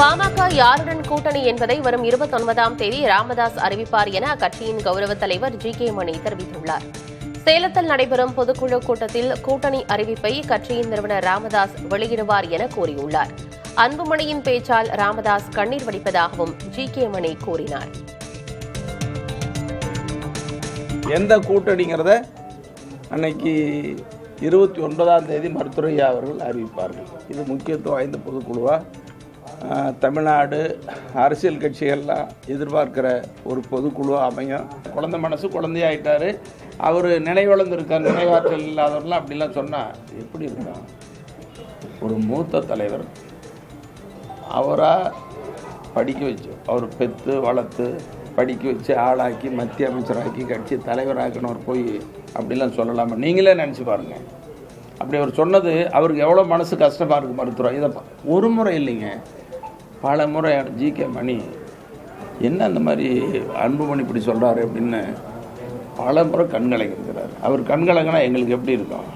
பாமக யாருடன் கூட்டணி என்பதை வரும் 29ஆம் தேதி ராமதாஸ் அறிவிப்பார் என அக்கட்சியின் கௌரவ தலைவர் ஜி.கே. மணி தெரிவித்துள்ளார். சேலத்தில் நடைபெறும் பொதுக்குழு கூட்டத்தில் கூட்டணி அறிவிப்பை கட்சியின் நிறுவனர் ராமதாஸ் வெளியிடுவார் என கூறியுள்ளார். அன்புமணியின் பேச்சால் ராமதாஸ் கண்ணீர் வடிப்பதாகவும் ஜி.கே. மணி கூறினார். எந்த கூட்டணிங்கிறத அன்னைக்கு 29ஆம் தேதி மருத்துவரையா அவர்கள் அறிவிப்பார்கள். இது முக்கியத்துவம் வாய்ந்த பொதுக்குழுவாக தமிழ்நாடு அரசியல் கட்சிகள்லாம் எதிர்பார்க்கிற ஒரு பொதுக்குழுவாக அமையும். குழந்தை மனசு குழந்தையாயிட்டாரு, அவர் நினைவிழந்திருக்கார், நினைவாற்றல் இல்லாதவரெலாம் அப்படிலாம் சொன்னால் எப்படி இருக்கும்? ஒரு மூத்த தலைவர் அவராக படிக்க வச்சு, அவர் பெற்று வளர்த்து படிக்க வச்சு ஆளாக்கி மத்திய அமைச்சராக்கி கட்சி தலைவராக்கினவர் போய் அப்படிலாம் சொல்லலாமா? நீங்களே நினச்சி பாருங்கள். அப்படி அவர் சொன்னது அவருக்கு எவ்வளோ மனசு கஷ்டமாக இருக்குது. மருத்துவர் இதை ஒரு முறை இல்லைங்க, பல முறை ஜி.கே. மணி என்ன அந்த மாதிரி அன்புமணி இப்படி சொல்கிறாரு அப்படின்னு பல முறை கண்கலங்கிருக்கிறார். அவர் கண்கலங்கினா எங்களுக்கு எப்படி இருக்கும்?